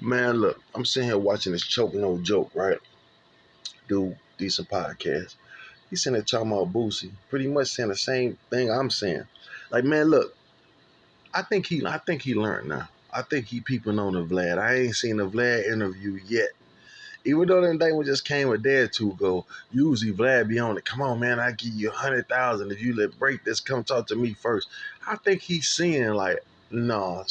Man, look, I'm sitting here watching this Choke No Joke, right? Do decent podcast. He's sitting there talking about Boosie, pretty much saying the same thing I'm saying. Like, man, look, I think he learned now. I think he peeping on the Vlad. I ain't seen the Vlad interview yet. Even though that thing just came a day or two ago, usually Vlad be on it. Come on, man, I give you 100,000 if you let break this. Come talk to me first. I think he's seeing like, no,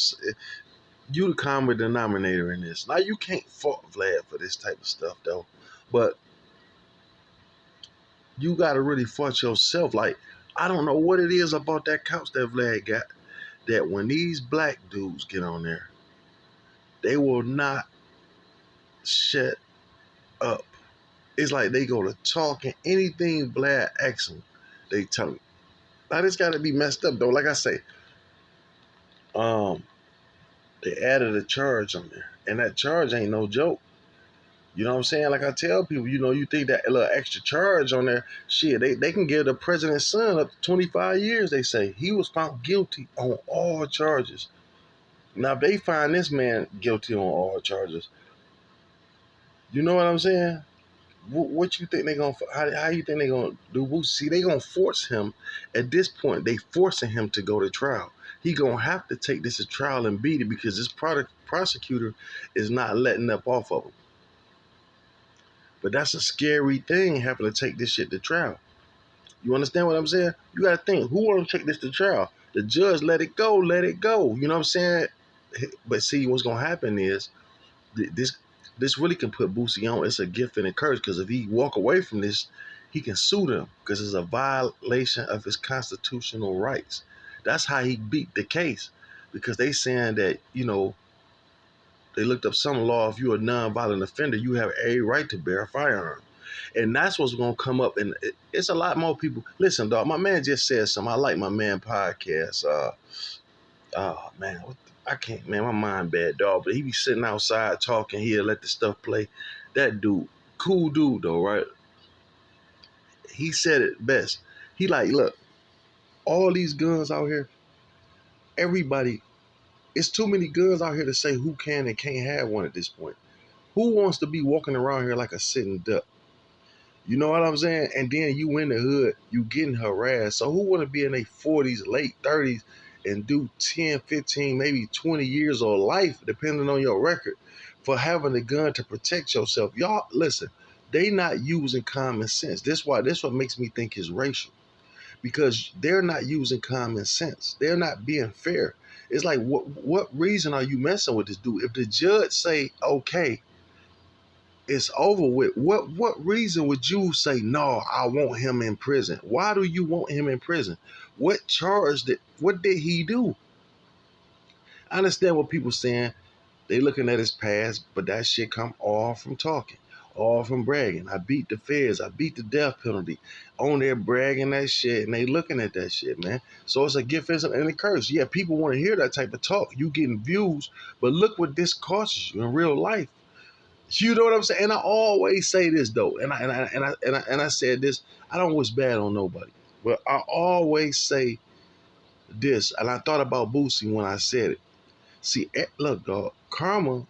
you the common denominator in this. Now you can't fault Vlad for this type of stuff though, but you gotta really fault yourself. Like I don't know what it is about that couch that Vlad got that when these black dudes get on there, they will not shut up. It's like they go to talking anything Vlad asks them, they tell me. Now this gotta be messed up though. Like I say, um, they added a charge on there, and that charge ain't no joke. You know what I'm saying? Like I tell people, you think that little extra charge on there, shit, they can give the president's son up to 25 years, they say. He was found guilty on all charges. Now, if they find this man guilty on all charges, you know what I'm saying? What you think they gonna, how you think they gonna do? See, they gonna force him, at this point, they forcing him to go to trial. He gonna have to take this to trial and beat it because this prosecutor is not letting up off of him. But that's a scary thing, having to take this shit to trial. You understand what I'm saying? You gotta think, who wanna take this to trial? The judge let it go, let it go. You know what I'm saying? But see, what's gonna happen is this really can put Boosie on. It's a gift and a curse because if he walk away from this, he can sue them because it's a violation of his constitutional rights. That's how he beat the case because they saying that they looked up some law. If you're a non-violent offender, you have a right to bear a firearm. And that's what's going to come up. And it's a lot more people. Listen, dog, my man just said something. I like my man podcast. Oh, man, I can't, man, my mind bad, dog. But he be sitting outside talking. He'll let the stuff play. That dude, cool dude, though, right? He said it best. He like, look, all these guns out here, everybody, it's too many guns out here to say who can and can't have one at this point. Who wants to be walking around here like a sitting duck? You know what I'm saying? And then you in the hood, you getting harassed. So who want to be in their 40s, late 30s, and do 10, 15, maybe 20 years of life, depending on your record, for having a gun to protect yourself? Y'all, listen, they not using common sense. This what makes me think is racial. Because they're not using common sense. They're not being fair. It's like, what reason are you messing with this dude? If the judge say, okay, it's over with. What reason would you say no? I want him in prison. Why do you want him in prison? What did he do? I understand what people saying. They looking at his past, but that shit come all from talking, all from bragging. I beat the feds. I beat the death penalty. On there bragging that shit, and they looking at that shit, man. So it's a gift and a curse. Yeah, people want to hear that type of talk. You getting views, but look what this costs you in real life. You know what I'm saying? And I always say this though, and I said this. I don't wish bad on nobody, but I always say this, and I thought about Boosie when I said it. See, look, dog, karma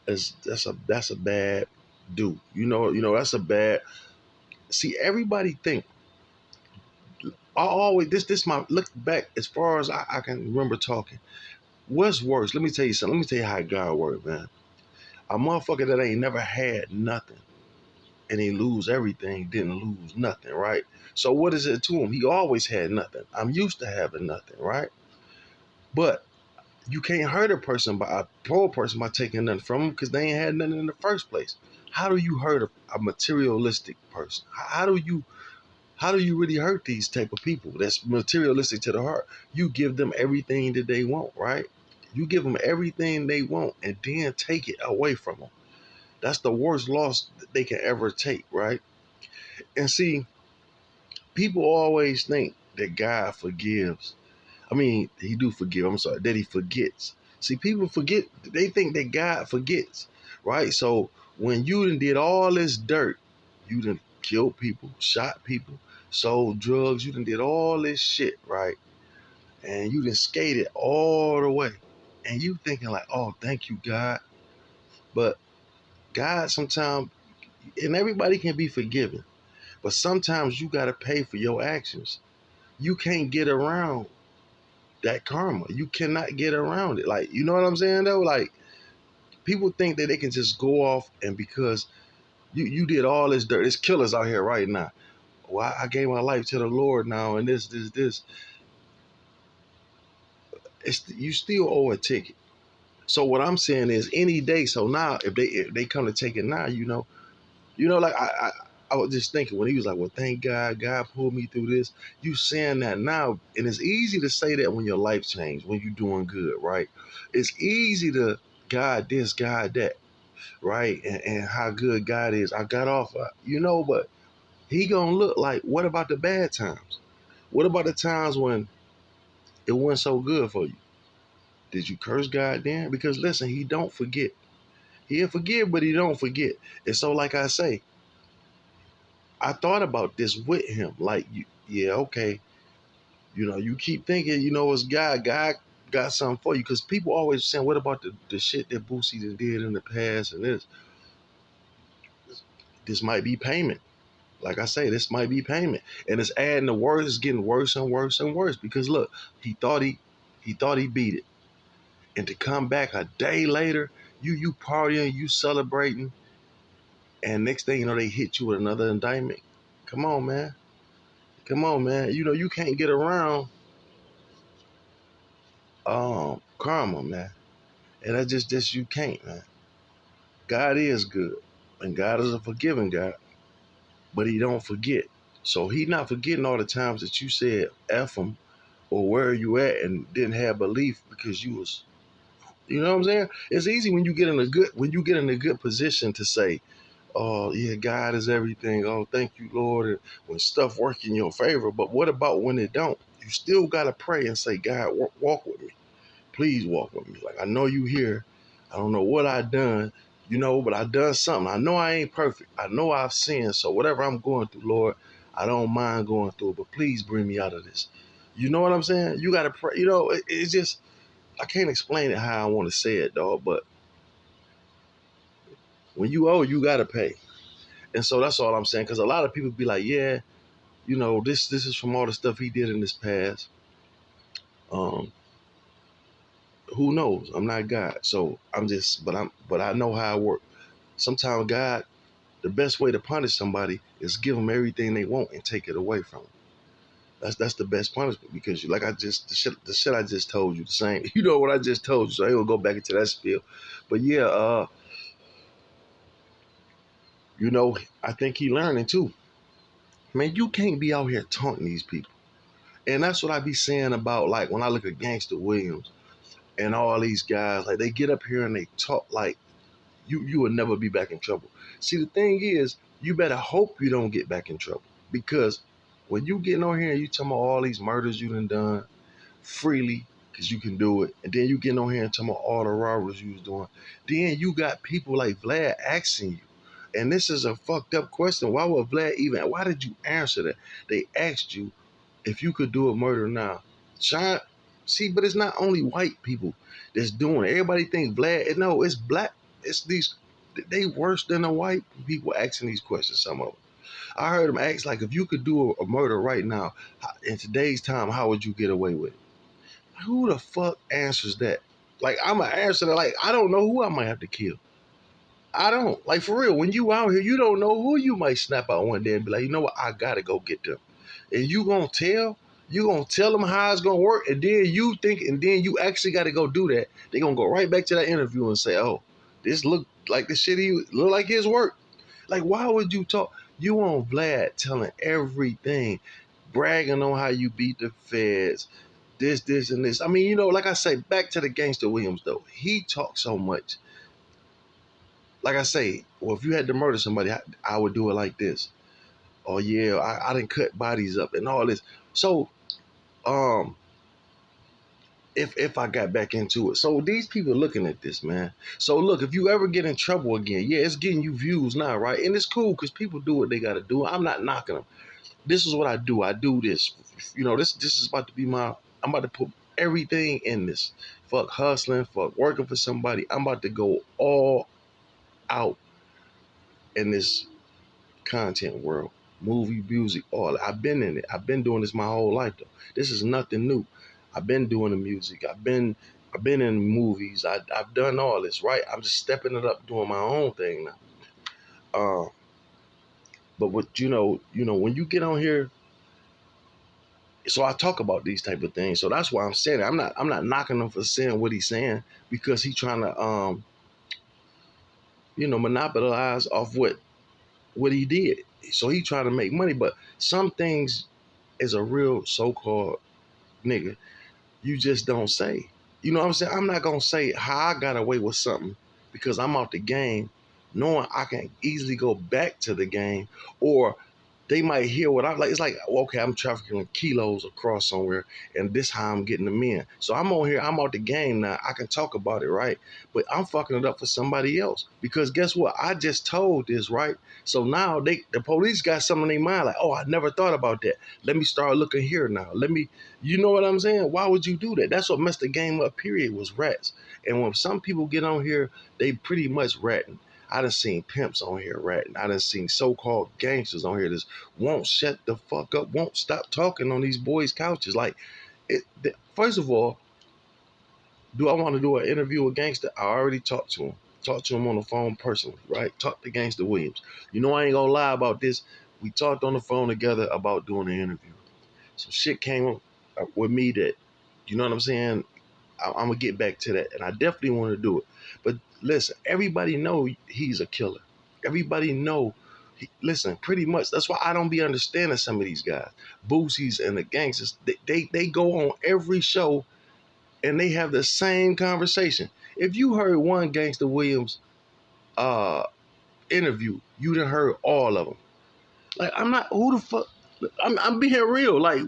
is that's a bad dude. That's a bad. See, everybody think. I always this my look back as far as I can remember talking. What's worse? Let me tell you something. Let me tell you how God works, man. A motherfucker that ain't never had nothing and he lose everything, didn't lose nothing, right? So what is it to him? He always had nothing. I'm used to having nothing, right? But you can't hurt a poor person by taking nothing from them because they ain't had nothing in the first place. How do you hurt a materialistic person? How do you really hurt these type of people that's materialistic to the heart? You give them everything that they want, right? You give them everything they want and then take it away from them. That's the worst loss that they can ever take, right? And see, people always think that God forgives. I mean, he do forgive. I'm sorry, that he forgets. See, people forget. They think that God forgets, right? So when you done did all this dirt, you done killed people, shot people, sold drugs, you done did all this shit, right? And you done skated all the way. And you thinking like, oh, thank you, God. But God sometimes, and everybody can be forgiven, but sometimes you got to pay for your actions. You can't get around that karma. You cannot get around it. Like, you know what I'm saying though? Like, people think that they can just go off and because you did all this dirt. There's killers out here right now. Well, I gave my life to the Lord now, and this. It's you still owe a ticket. So what I'm saying is, any day. So now, if they come to take it now, like I was just thinking when he was like, "Well, thank God, God pulled me through this." You saying that now, and it's easy to say that when your life changed, when you're doing good, right? It's easy to God this, God that, right? And how good God is. I got off, but he gonna look like, what about the bad times? What about the times when it wasn't so good for you? Did you curse God then? Because listen, he don't forget. He'll forgive, but he don't forget. And so, like I say, I thought about this with him. Like, yeah, okay. You keep thinking, it's God. God got something for you. Because people always saying, what about the shit that Boosie did in the past? And this might be payment. Like I say, this might be payment. And it's adding the words, it's getting worse and worse and worse. Because look, he thought he beat it. And to come back a day later, you partying, you celebrating, and next thing you know, they hit you with another indictment. Come on, man. Come on, man. You can't get around karma, man. And that's just you can't, man. God is good. And God is a forgiving God. But he don't forget. So he not forgetting all the times that you said F him or where you at and didn't have belief because you was, you know what I'm saying? It's easy when you get in a good position to say, oh yeah, God is everything. Oh, thank you, Lord. And when stuff work in your favor, but what about when it don't? You still gotta pray and say, God, walk with me. Please walk with me. Like, I know you here. I don't know what I done, but I done something. I know I ain't perfect. I know I've sinned. So whatever I'm going through, Lord, I don't mind going through it, but please bring me out of this. You know what I'm saying? You gotta pray. It's just I can't explain it how I want to say it, dog. But when you owe, you gotta pay. And so that's all I'm saying. Because a lot of people be like, yeah, this is from all the stuff he did in this past. Um, who knows? I'm not God, so but I know how it works. Sometimes God, the best way to punish somebody is give them everything they want and take it away from them. That's the best punishment because like the shit I just told you, the same. You know what I just told you, so I ain't gonna go back into that spiel. But yeah, I think he learning too. Man, you can't be out here taunting these people. And that's what I be saying about like when I look at Gangster Williams and all these guys, like they get up here and they talk like you will never be back in trouble. See, the thing is, you better hope you don't get back in trouble because when you getting on here and you talking about all these murders you done freely because you can do it, and then you getting on here and talking about all the robberies you was doing, then you got people like Vlad asking you, and this is a fucked up question. Why would Vlad even? Why did you answer that? They asked you if you could do a murder now. Sean, see, but it's not only white people that's doing it. Everybody think Vlad. No, it's black. It's these. They worse than the white people asking these questions. Some of them. I heard them ask like, if you could do a murder right now in today's time, how would you get away with it? Who the fuck answers that? Like, I'm gonna answer that. Like, I don't know who I might have to kill. I don't. Like, for real, when you out here, you don't know who you might snap out one day and be like, you know what, I gotta go get them. And you gonna tell them how it's gonna work, and then you think, and then you actually gotta go do that. They gonna go right back to that interview and say, oh, this look like the shit he look like his work. Like, why would you talk? You on Vlad telling everything, bragging on how you beat the feds, this, and this. I mean, like I say, back to the Gangster Williams though. He talks so much. Like I say, well, if you had to murder somebody, I would do it like this. Oh yeah, I didn't cut bodies up and all this. So, um, if I got back into it, so these people looking at this, man. So look, if you ever get in trouble again, yeah, it's getting you views now, right? And it's cool because people do what they got to do. I'm not knocking them. This is what I do. I do this. This is about to be my. I'm about to put everything in this. Fuck hustling. Fuck working for somebody. I'm about to go all out in this content world, movie, music, all. I've been in it. I've been doing this my whole life though. This is nothing new. I've been doing the music. I've been in movies. I've done all this, right? I'm just stepping it up, doing my own thing now. Uh, but what when you get on here, so I talk about these type of things. So that's why I'm saying it. I'm not knocking him for saying what he's saying because he's trying to monopolize off what he did. So he trying to make money, but some things as a real so-called nigga, you just don't say. You know what I'm saying? I'm not gonna say how I got away with something because I'm out the game, knowing I can easily go back to the game, or they might hear what I'm like. It's like, okay, I'm trafficking kilos across somewhere, and this how I'm getting them in. So I'm on here, I'm out the game now. I can talk about it, right? But I'm fucking it up for somebody else because guess what? I just told this, right? So now the police got something in their mind, like, oh, I never thought about that. Let me start looking here now. You know what I'm saying? Why would you do that? That's what messed the game up. Period. Was rats. And when some people get on here, they pretty much ratting. I done seen pimps on here ratting. I done seen so-called gangsters on here that won't shut the fuck up, won't stop talking on these boys' couches. Like, first of all, do I want to do an interview with gangster? I already talked to him. Talked to him on the phone personally, right? Talked to Gangster Williams. You know I ain't gonna lie about this. We talked on the phone together about doing an interview. Some shit came up with me that, you know what I'm saying? I'm gonna get back to that, and I definitely want to do it. But listen, everybody know he's a killer. Everybody know. Listen, pretty much. That's why I don't be understanding some of these guys, Boosies and the gangsters. They go on every show and they have the same conversation. If you heard one Gangster Williams uh, interview, you done heard all of them. Like I'm not who the fuck. I'm being real. Like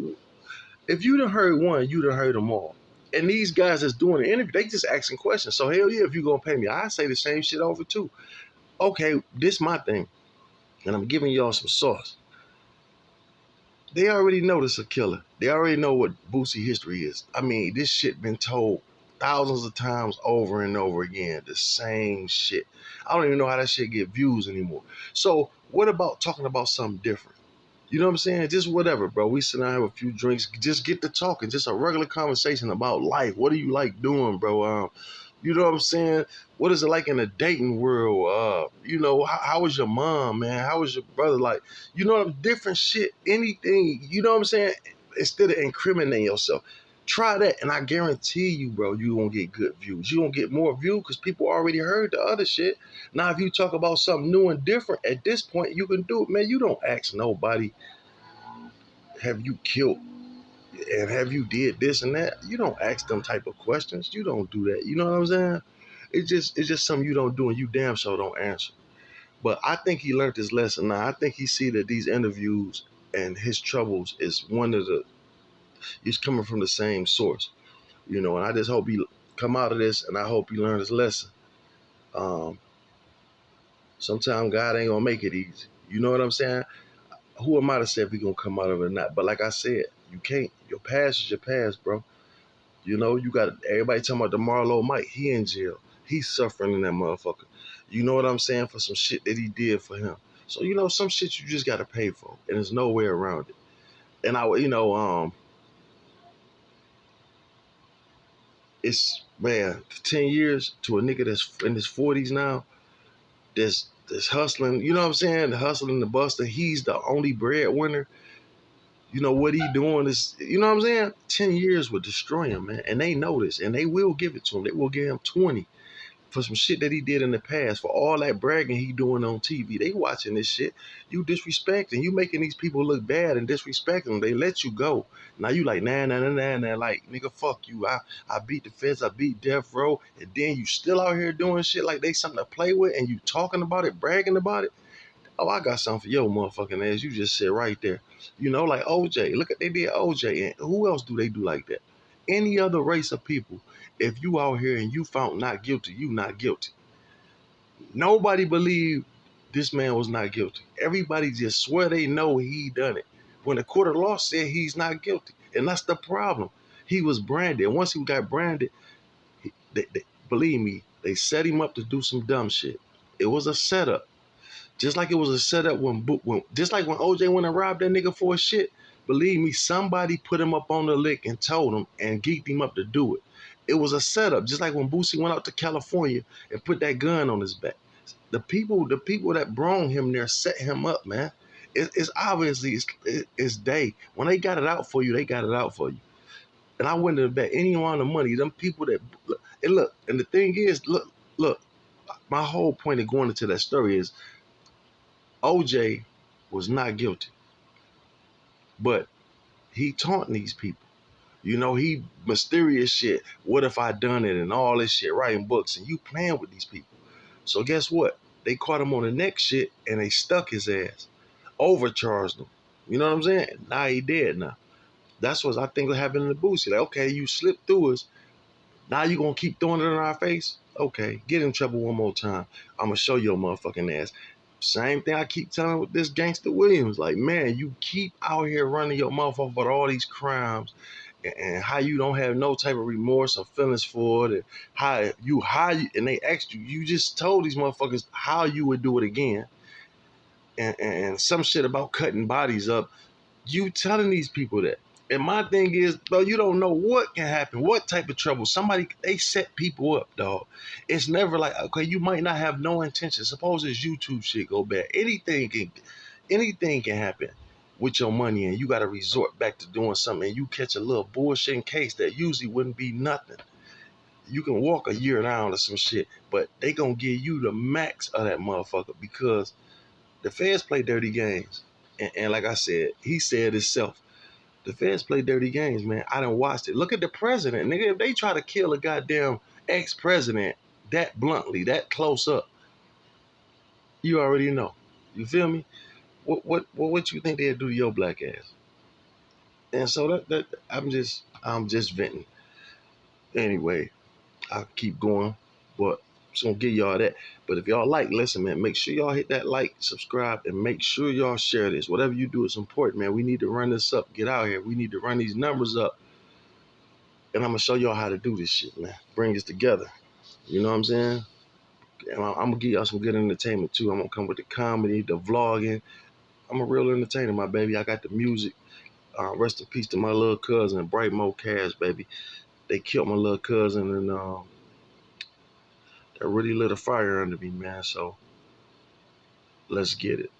if you done heard one, you done heard them all. And these guys that's doing the interview, they just asking questions. So hell yeah, if you gonna pay me, I say the same shit over too. Okay, this my thing, and I'm giving y'all some sauce. They already know this a killer. They already know what Boosie history is. I mean, this shit been told thousands of times over and over again. The same shit. I don't even know how that shit get views anymore. So what about talking about something different? You know what I'm saying? Just whatever, bro. We sit down, have a few drinks, just get to talking, just a regular conversation about life. What do you like doing, bro? You know what I'm saying? What is it like in the dating world? How was your mom, man? How was your brother? Like, different shit, anything, you know what I'm saying? Instead of incriminating yourself. Try that, and I guarantee you, bro, you gonna get good views. You gonna get more views because people already heard the other shit. Now, if you talk about something new and different, at this point, you can do it, man. You don't ask nobody, have you killed and have you did this and that? You don't ask them type of questions. You don't do that. You know what I'm saying? It's just something you don't do and you damn sure don't answer. But I think he learned his lesson now. I think he see that these interviews and his troubles is he's coming from the same source. And I just hope he come out of this and I hope he learned his lesson. Um, Sometimes God ain't gonna make it easy. You know what I'm saying? Who am I to say if he gonna come out of it or not? But like I said, you can't. Your past is your past, bro. You got everybody talking about the Marlo Mike. He in jail. He's suffering in that motherfucker. You know what I'm saying? For some shit that he did for him. So some shit you just gotta pay for, and there's no way around it. And it's man, 10 years to a nigga that's in his 40s now. That's hustling. You know what I'm saying? The hustling, the buster. He's the only breadwinner. What he doing is, you know what I'm saying? 10 years would destroy him, man. And they know this, and they will give it to him. They will give him 20 for some shit that he did in the past, for all that bragging he doing on TV. They watching this shit. You disrespecting. You making these people look bad and disrespecting them. They let you go. Now you like, nah, nah, nah, nah, nah. Like, nigga, fuck you. I beat the feds. I beat death row. And then you still out here doing shit like they something to play with and you talking about it, bragging about it. Oh, I got something for your motherfucking ass. You just sit right there. Like OJ. Look at they did OJ. And who else do they do like that? Any other race of people, if you out here and you found not guilty, you not guilty. Nobody believed this man was not guilty. Everybody just swear they know he done it. When the court of law said he's not guilty. And that's the problem. He was branded. And once he got branded, believe me, they set him up to do some dumb shit. It was a setup. Just like it was a setup just like when OJ went and robbed that nigga for his shit. Believe me, somebody put him up on the lick and told him and geeked him up to do it. It was a setup. Just like when Boosie went out to California and put that gun on his back. The people that brought him there set him up, man. It's obviously it's they. When they got it out for you, they got it out for you. And I wouldn't have bet any amount of money. Them people that look, and the thing is, look. My whole point of going into that story is OJ was not guilty, but he taunting these people. You know, he mysterious shit. What if I done it and all this shit, writing books, and you playing with these people. So guess what? They caught him on the next shit and they stuck his ass, overcharged him. You know what I'm saying? Now he dead now. That's what I think will happen in the Boosie. Like, okay, you slipped through us. Now you gonna keep throwing it in our face? Okay, get in trouble one more time. I'm gonna show your motherfucking ass. Same thing I keep telling with this gangster Williams. Like, man, you keep out here running your mouth off about all these crimes and how you don't have no type of remorse or feelings for it, and and they asked you, you just told these motherfuckers how you would do it again, and some shit about cutting bodies up. You telling these people that. And my thing is, bro, you don't know what can happen, what type of trouble. Somebody, they set people up, dog. It's never like, okay, you might not have no intention. Suppose this YouTube shit go bad. Anything can happen with your money, and you got to resort back to doing something, and you catch a little bullshit case that usually wouldn't be nothing. You can walk a year down or some shit, but they gonna give you the max of that motherfucker because the feds play dirty games. And like I said, he said himself, the feds play dirty games, man. I done watched it. Look at the president, nigga. If they try to kill a goddamn ex-president that bluntly, that close up, you already know. You feel me? What you think they'll do to your black ass? And so that I'm just venting. Anyway, I'll keep going, but I'm just gonna give y'all that. But if y'all like, listen, man, make sure y'all hit that like, subscribe, and make sure y'all share this. Whatever you do, it's important, man. We need to run this up. Get out here. We need to run these numbers up. And I'm gonna show y'all how to do this shit, man. Bring this together. You know what I'm saying? And I'm gonna give y'all some good entertainment too. I'm gonna come with the comedy, the vlogging. I'm a real entertainer, my baby. I got the music. Rest in peace to my little cousin, Bright Mo Cash, baby. They killed my little cousin, and that really lit a fire under me, man. So let's get it.